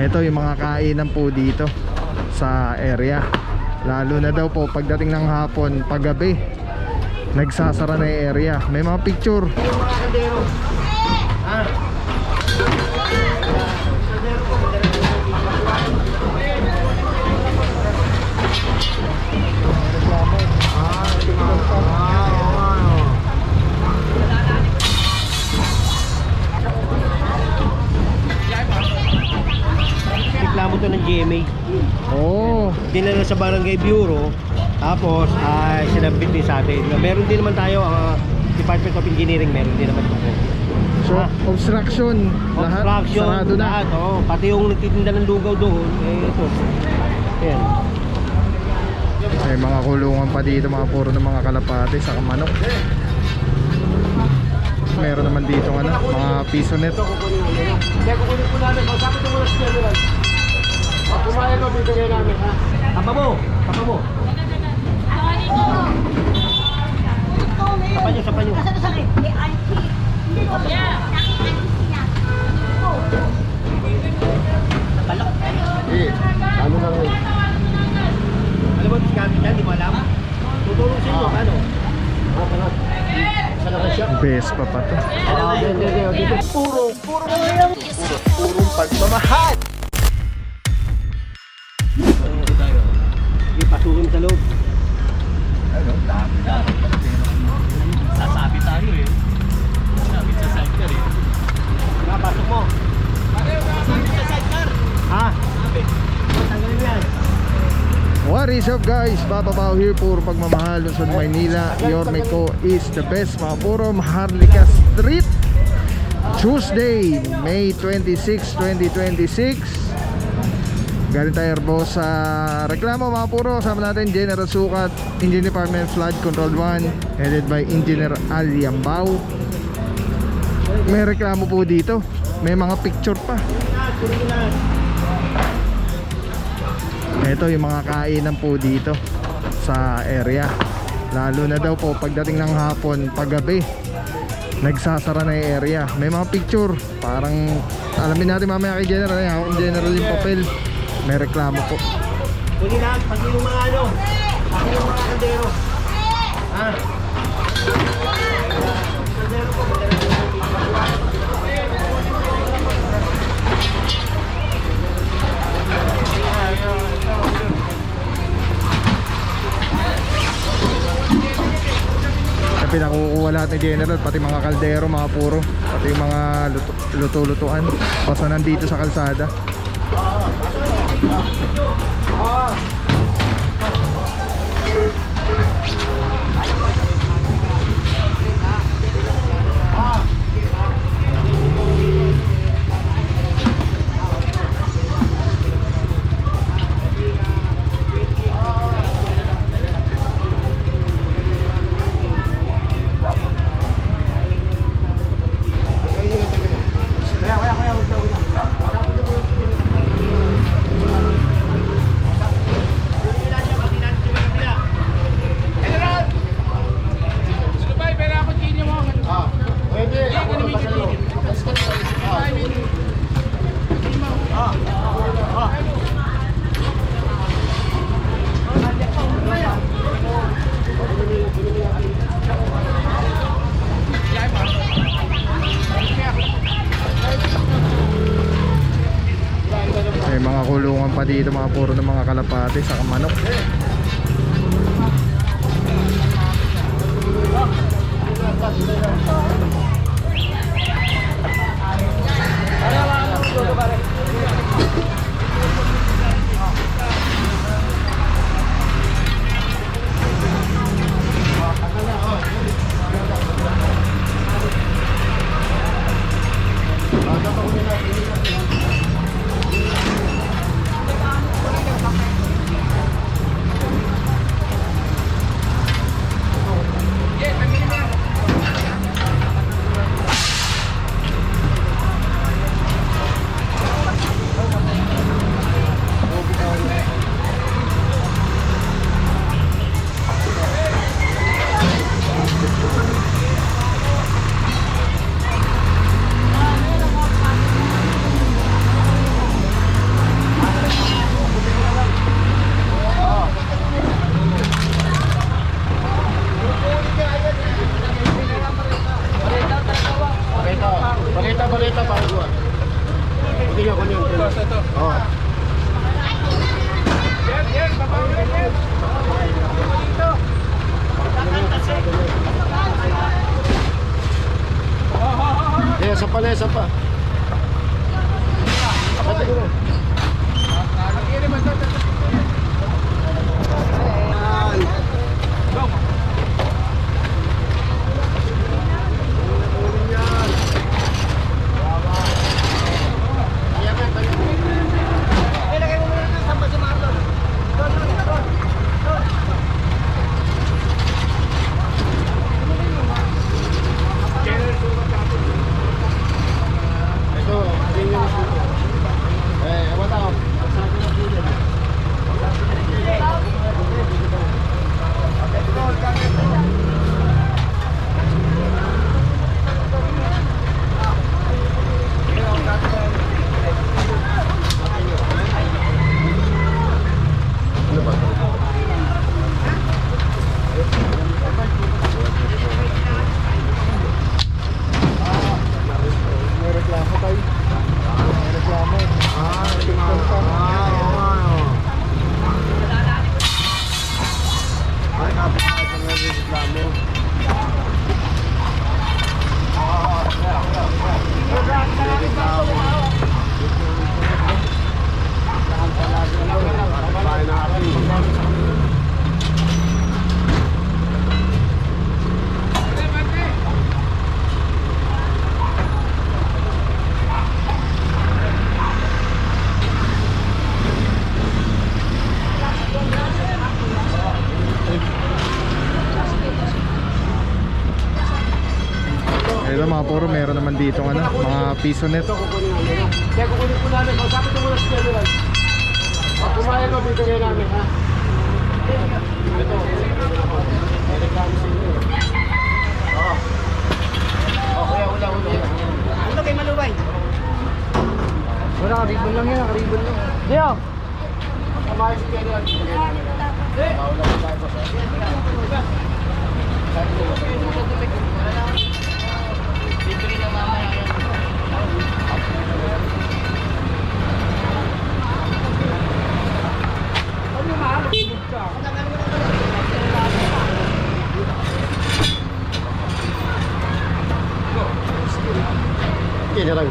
Ito yung mga kainan po dito sa area. Lalo na daw po pagdating ng hapon, paggabi, nagsasara na yung area. May mga picture. Reklamo to ng GMA. Oh, Dinala sa Barangay Bureau. Tapos sinabit din sa atin. Meron din naman tayo Department of Engineering, meron din naman tayo. so obstruction, lahat Obstruction, sarado na. lahat, pati yung nagtitinda ng lugaw doon, ito. Ayan. May mga kulungan pa dito, mga puro ng mga kalapate sa manok. Meron naman dito mga piso net. Kaya kukunin po namin. Masapit yung mga general. Kumain ko, bibigay namin. Tapa mo. Tapa mo. Tapa nyo, tapa nyo. Ano lang yun? Alam mo, discount yan, di mo alam? Tutulong sa inyo, ano? Best pa to. Dito puro pagmamahal. Ipasukin sa loob. Ano? Dami na. Sasabi tayo eh. Sabi sa sidecar eh. Pasok mo. Sabi sa sidecar. Ha? Tanggalin mo yan. What is up guys? Papa Pao here, puro pagmamahal Luzon, Maynila. Your Meco is the best, mga puro Maharlika Street. Tuesday, May 26, 2026. Galing tayo boss sa reklamo, mga puro. Sama natin General Sukat, Engine Department Flood Control 1, headed by Engineer Aliambao. May reklamo po dito. May mga picture pa. Ito yung mga kainan po dito sa area. Lalo na daw po pagdating ng hapon, paggabi, nagsasara na yung area. May mga picture. Parang alamin natin mamaya kay General. Hawak ng General yung papel. May reklamo po. Huli lang, pati yung mga ano, pati yung mga kaldero. Ha? Kaldero po, Pinakukuha lahat ni General, pati mga kaldero, mga puro, pati yung mga luto-lutuan. Basta nandito sa kalsada. May mga kulungan pa dito, mga puro ng mga kalapate sa manok. boss, ito. Oo. Eh, isa pa na, isa pa. Ito mga puro, meron naman dito ano, mga piso net. Kaya kukunin po namin. Kausapin ko muna si General. Pag kumain ko, bibigay namin, ha? Ito. May reklamo sa inyo. Oo. Kuya, wala. Ano kay Malubay? Wala, karibon lang yan. Karibon lang. Leo! Pag kumain si General, bibigay namin. Wala ko tayo pa libre na mamaya yan. General.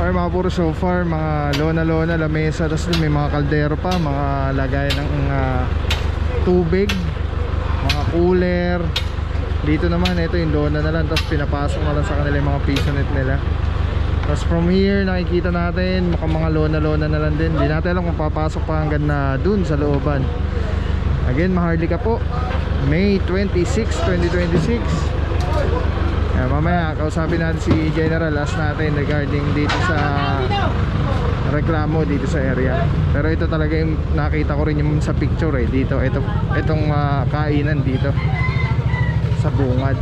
Or mga puro so far, mga lona, lamesa, tapos may mga kaldero pa, mga lagayan ng tubig, mga cooler. Dito naman, ito yung lona na lang, tapos pinapasok na lang sa kanila yung mga piso net nila. Tapos from here, nakikita natin, mukhang mga lona na lang din. Hindi natin alam kung papasok pa hanggang na dun sa looban. Again, Maharlika po, May 26, 2026. Mamaya, kausapin natin si General as natin regarding dito sa reklamo dito sa area. Pero ito talaga yung nakita ko rin yung sa picture dito. Itong kainan dito sa bungad.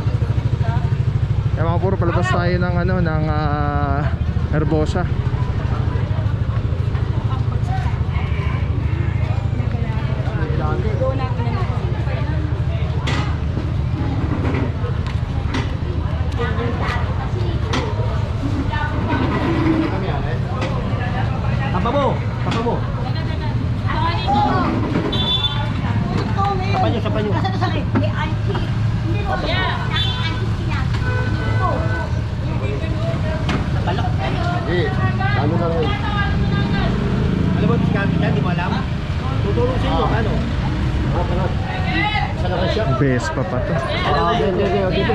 Kaya mga puro, palabas tayo ng ng Herbosa. Tapa mo. Sapa nyo. Ano na rin? Alam mo, si Kami yan, di mo alam? Tutulong sa inyo, ano? Sa nakasya? Vespa pa to. Dito.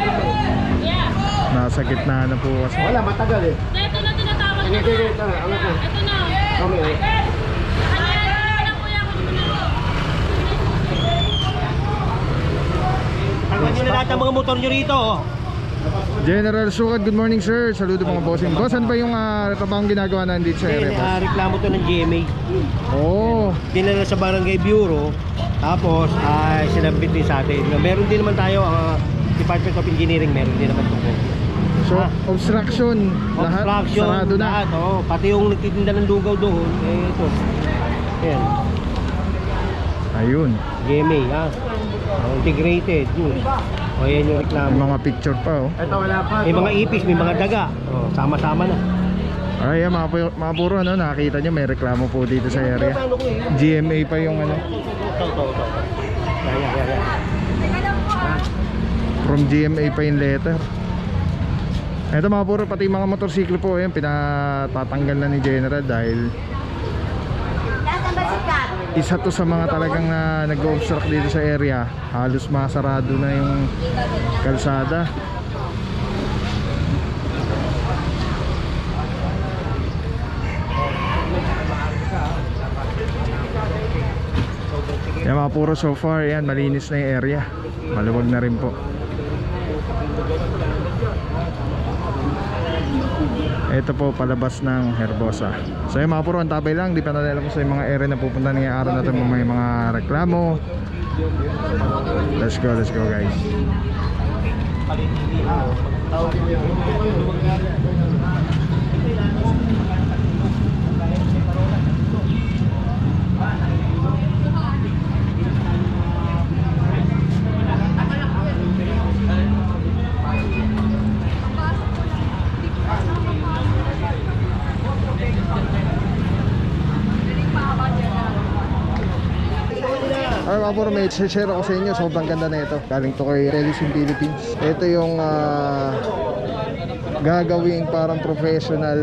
Nasa gitna na po kasi. Wala, matagal eh. Ito na tinatawag ko. Ito na. Ito na. Kami eh. Tanggal nyo na lahat ng mga motor nyo rito. General Sukat, good morning sir. Saludo mga bossing. Boss, ano ba yung trabahong ginagawa na dito sa area, boss? Reklamo to ng GMA. Oo. Dinala sa Barangay Bureau. Tapos sinabit din sa atin. Meron din naman tayo ang Department of Engineering, meron din naman tungkol. So, obstruction, lahat, Obstruction, sarado na. lahat, pati yung nagtitinda ng lugaw doon, ito. Ayan, Ayun. GMA, integrated, yun. O yan yung May reklamo. mga picture pa oh. Ito wala pa. May mga ipis, may mga daga. O, sama-sama na. Ay, mga puro ano, nakita nyo may reklamo po dito sa area. GMA pa yung ano, Yan. from GMA pa yung letter. Ito mga puro, pati mga motorsiklo po yan, pinatatanggal na ni General dahil isa to sa mga talagang nag-obstruct dito sa area. Halos masarado na yung kalsada. Yan mga puro, so far yan, malinis na yung area. Maluwag na rin po. Ito po palabas ng Herbosa. So yung mga puro, ang tabay lang. Di pa natin alam sa yung mga area na pupunta ngayong araw na ito. May mga reklamo. Let's go guys. Ay mga puro, may share ako sa inyo. Sobrang ganda na ito. Galing to kay Telesim Philippines. Ito yung gagawing parang professional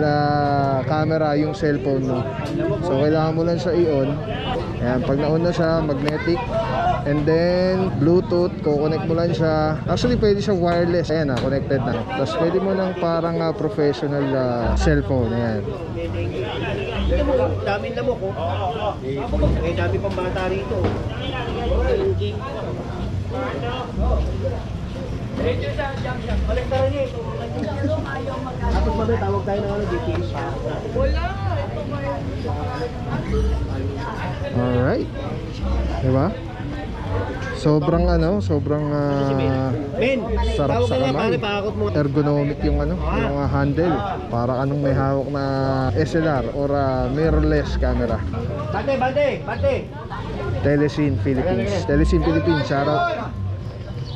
camera yung cellphone mo. So kailangan mo lang siya i-on. Ayan, pag na-on na siya, magnetic. And then Bluetooth, kukonect mo lang siya. Actually pwede siya wireless. Ayan connected na. Tapos pwede mo lang parang professional cellphone. Ayan. Ito mo, daming lamok ko. Eh, dami pang bata rito. Kolektaran niya ito. Tapos mamaya tawag tayo ng DTS. Alright. Diba? Sobrang sobrang Men, sarap tawag sa ka nga kamay. pare, pakakot mo. Ergonomic yung yung handle. Para anong may hawak na SLR or mirrorless camera. Bante! Telesim Philippines. Telesim Philippines, shout out.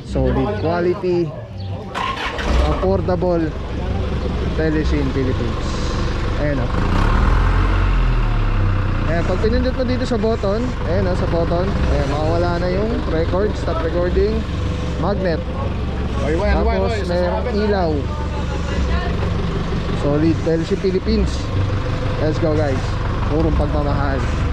Solid quality, affordable. Telesim Philippines. Ayan o. Ayan, pag pinindot mo dito sa button, ayan sa button, ayan, makawala na yung record, stop recording, magnet. Tapos mayroong ilaw. Solid, Telesim Philippines. Let's go guys. Purong pagmamahal.